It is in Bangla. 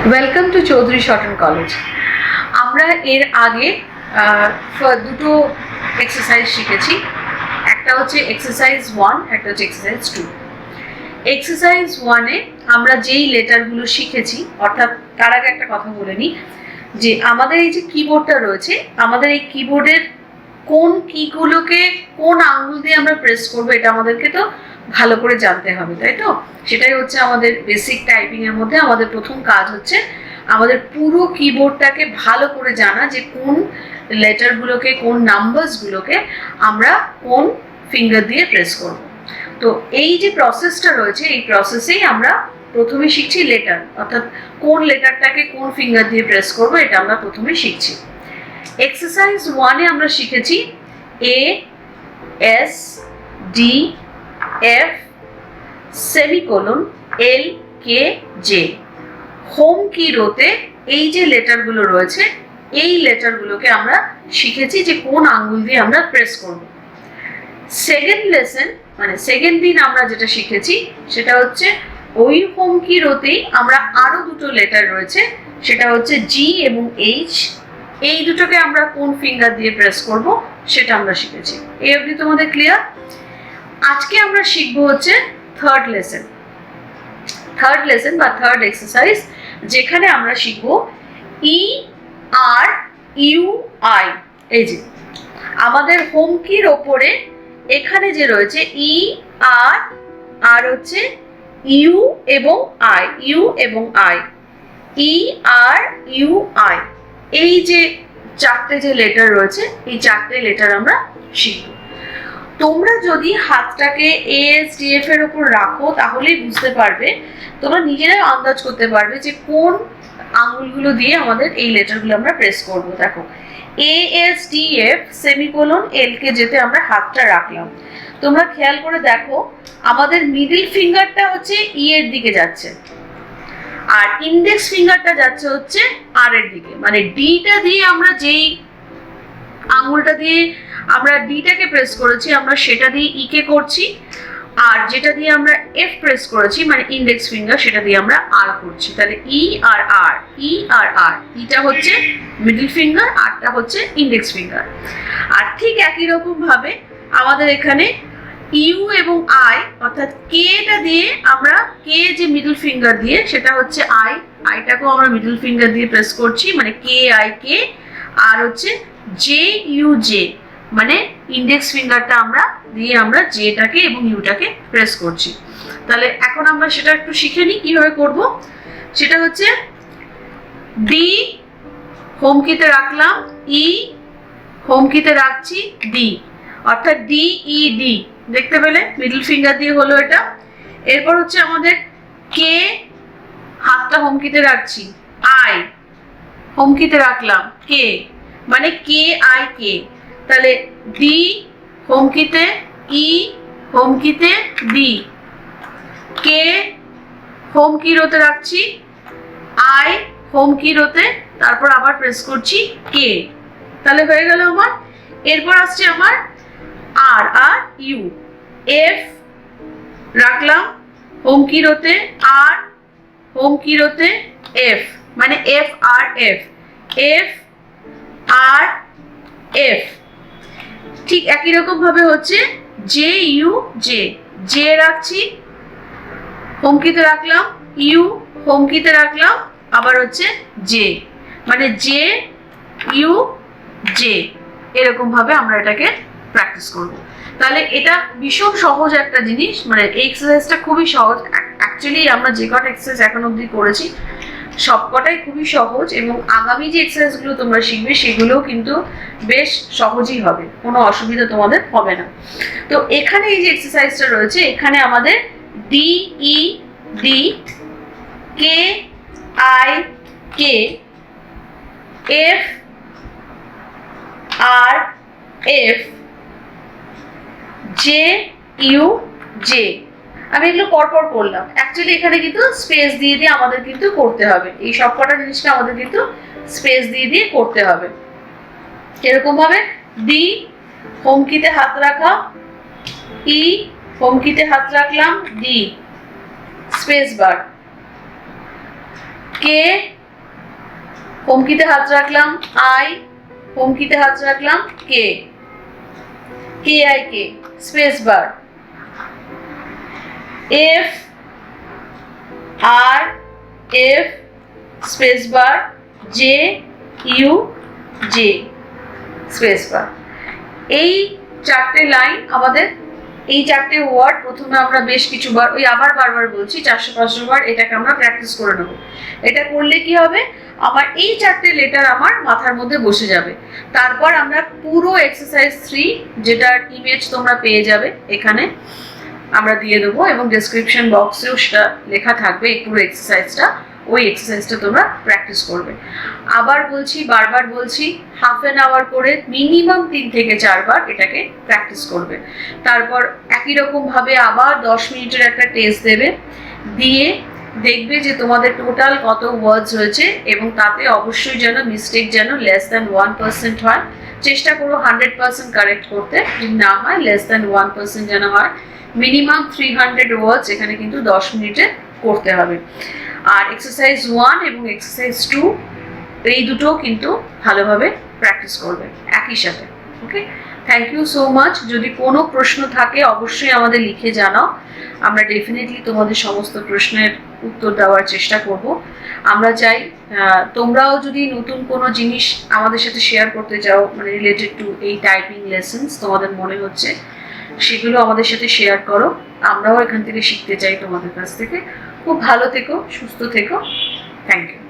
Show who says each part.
Speaker 1: Welcome to Chowdhury shorthand college. আমরা এর আগে দুটো এক্সারসাইজ শিখেছি। একটা হচ্ছে এক্সারসাইজ 1, একটা হচ্ছে এক্সারসাইজ 2। এক্সারসাইজ 1-এ আমরা যেই লেটারগুলো শিখেছি, অর্থাৎ তার আগে একটা কথা বলে নিই যে আমাদের এই যে কিবোর্ডটা রয়েছে, আমাদের এই কিবোর্ডের কোন কিগুলোকে কোন আঙুল দিয়ে আমরা প্রেস করবো এটা আমাদেরকে তো ভালো করে জানতে হবে, তাই তো? সেটাই হচ্ছে আমাদের বেসিক টাইপিং এর মধ্যে আমাদের প্রথম কাজ হচ্ছে আমাদের পুরো কিবোর্ডটাকে ভালো করে জানা যে কোন লেটারগুলোকে কোন নাম্বারসগুলোকে আমরা কোন ফিঙ্গার দিয়ে প্রেস করব। তো এই যে প্রসেসটা রয়েছে এই প্রসেসেই আমরা প্রথমে শিখছি লেটার, অর্থাৎ কোন লেটারটাকে কোন ফিঙ্গার দিয়ে প্রেস করব এটা আমরা প্রথমে শিখছি। এক্সারসাইজ 1-এ আমরা শিখেছি A S D F semicolon L K J. Home key রোতে এই যে লেটারগুলো রয়েছে এই লেটারগুলোকে আমরা শিখেছি যে কোন আঙ্গুল দিয়ে আমরা প্রেস করব। সেকেন্ড লেসন মানে সেকেন্ড দিন আমরা যেটা শিখেছি সেটা হচ্ছে ওই হোম কি রোতেই আমরা আরো দুটো লেটার রয়েছে, সেটা হচ্ছে জি এবং এইচ। এই দুটোকে আমরা কোন ফিঙ্গার দিয়ে প্রেস করব সেটা আমরা শিখেছি। এই অবধি তোমাদের ক্লিয়ার? আজকে আমরা শিখবো হচ্ছে থার্ড লেসন বা থার্ড এক্সারসাইজ, যেখানে আমরা শিখবো ই আর ইউ আই। এই যে আমাদের হোম কির ওপরে এখানে যে রয়েছে ই আর হচ্ছে ইউ এবং I, E R U I, এই যে চারটে যে লেটার রয়েছে এই চারটে লেটার আমরা শিখবো। তোমরা যদি হাতটাকে ASDF এর উপর রাখো তাহলেই বুঝতে পারবে, তোমরা নিজেরাই আন্দাজ করতে পারবে যে কোন আঙ্গুলগুলো দিয়ে আমাদের এই লেটারগুলো আমরা প্রেস করব। দেখো ASDF সেমিকোলন LKJতে আমরা হাতটা রাখলাম। তোমরা খেয়াল করে দেখো আমাদের মিডল ফিঙ্গারটা হচ্ছে ই এর দিকে যাচ্ছে আর ইন্ডেক্স ফিঙ্গারটা যাচ্ছে হচ্ছে আর এর দিকে, মানে ডিটা দিয়ে আমরা যেই আঙ্গুলটা দিয়ে আমরা ডিটাকে প্রেস করেছি আমরা সেটা দিয়ে ই কে করছি, আর যেটা দিয়ে আমরা এফ প্রেস করেছি মানে ইন্ডেক্স ফিঙ্গার সেটা দিয়ে আমরা আর করছি। তাহলে ই আর আর, ইটা হচ্ছে মিডল ফিঙ্গার, আরটা হচ্ছে ইন্ডেক্স ফিঙ্গার। আর ঠিক একই রকম ভাবে আমাদের এখানে ইউ এবং আই, অর্থাৎ কেটা দিয়ে আমরা কে যে মিডল ফিঙ্গার দিয়ে সেটা হচ্ছে আইটাকেও আমরা মিডল ফিঙ্গার দিয়ে প্রেস করছি মানে কে আই কে, আর হচ্ছে জে ইউ জে মানে ইন্ডেক্স ফিঙ্গারটা আমরা দিয়ে আমরা জেটাকে এবং ইউটাকে প্রেস করছি। তাহলে এখন আমরা সেটা একটু শিখে নিই কিভাবে করব। সেটা হচ্ছে ডি হোম কিতে রাখলাম, ই হোম কিতে রাখছি, ডি, অর্থাৎ ডি ই ডি, দেখতে পেলে মিডল ফিঙ্গার দিয়ে হলো এটা। এরপর হচ্ছে আমাদের কে, হাতটা হোম কিতে রাখছি, আই হোম কিতে রাখলাম, কে মানে কে আই কে, তাহলে ডি হোম কিতে, ই হোম কিতে, ডি, কে হোম কি রোতে রাখছি, আই হোম কি রোতে, তারপর আবার প্রেস করছি কে, তাহলে হয়ে গেল আমার। এরপর আসছে আমার আর আর ইউ, এফ রাখলাম হোম কি রোতে, আর হোম কি রোতে, এফ মানে F R F, F R F. ঠিক একই রকম ভাবে হচ্ছে জে ইউ জে, জে রাখছি হোম কিতে রাখলাম, ইউ হোম কিতে রাখলাম, আবার হচ্ছে জে মানে জে ইউ জে। এরকম ভাবে আমরা এটাকে প্র্যাকটিস করব। তাহলে এটা ভীষণ সহজ একটা জিনিস, মানে এই এক্সারসাইজটা খুবই সহজ। অ্যাকচুয়ালি আমরা যে কটা এক্সারসাইজ এখন অবধি করেছি সবকটাই খুবই সহজ, এবং আগামী যে এক্সারসাইজগুলো তোমরা শিখবে সেগুলোও কিন্তু বেশ সহজই হবে, কোনো অসুবিধা তোমাদের হবে না। তো এখানে এই যে এক্সারসাইজটা রয়েছে এখানে আমাদের D E D, K I K, F R F, J U J, আমি এগুলো পরপর করলাম। অ্যাকচুয়ালি এখানে কিন্তু স্পেস দিয়ে দিয়ে আমাদের কিন্তু করতে হবে, এই সবকটা জিনিসটা আমাদের কিন্তু স্পেস দিয়ে দিয়ে করতে হবে। এরকম ভাবে ডি হোম কিতে হাত রাখা, ই হোম কিতে হাত রাখলাম, ডি স্পেস বার, কে হোমকিতে হাত রাখলাম আই, হোমকিতে হাত রাখলাম K, K I K, space bar, F R F space bar, J U J space bar. এই চারটে লাইন আমাদের, এই চারটে ওয়ার্ড প্রথমে আমরা বেশ কিছুবার, ওই আবার বারবার বলছি 400-500 বার এটাকে আমরা প্র্যাকটিস করে নেব। এটা করলে কি হবে, আমার এই চারটে লেটার আমার মাথার মধ্যে বসে যাবে। তারপর আমরা পুরো এক্সারসাইজ 3, যেটার ইমেজ তোমরা পেয়ে যাবে এখানে আমরা দিয়ে দেবো, এবং ডেসক্রিপশন বক্সেও সেটা লেখা থাকবে এই পুরো এক্সারসাইজটা। ওই এক্সারসাইজটা তোমরা প্র্যাকটিস করবে। আবার বলছি, বারবার বলছি, হাফ অ্যান আওয়ার করে মিনিমাম 3 থেকে 4 বার এটাকে প্র্যাকটিস করবে। তারপর একই রকম ভাবে আবার 10 মিনিটের একটা টেস্ট দেবে, দিয়ে দেখবে যে তোমাদের টোটাল কত ওয়ার্ডস হয়েছে, এবং তাতে অবশ্যই যেন মিস্টেক যেন লেস দ্যান 1% হয়। চেষ্টা করো 100% কারেক্ট করতে, যদি না হয় লেস দ্যান 1% যেন হয়। মিনিমাম 300 ওয়ার্ডস এখানে কিন্তু 10 মিনিটে করতে হবে। আর এক্সারসাইজ 1 এবং এক্সারসাইজ 2 এই দুটো কিন্তু ভালোভাবে প্র্যাকটিস করবে একই সাথে। ওকে, থ্যাংক ইউ সো মাচ। যদি কোনো প্রশ্ন থাকে অবশ্যই আমাদের লিখে জানাও, আমরা ডেফিনেটলি তোমাদের সমস্ত প্রশ্নের উত্তর দেওয়ার চেষ্টা করব। আমরা চাই তোমরাও যদি নতুন কোনো জিনিস আমাদের সাথে শেয়ার করতে চাও, মানে রিলেটেড টু এই টাইপিং লেসন্স তোমাদের মনে হচ্ছে, সেগুলো আমাদের সাথে শেয়ার করো। আমরাও এখান থেকে শিখতে চাই তোমাদের কাছ থেকে। খুব ভালো থেকো, সুস্থ থেকো। Thank you.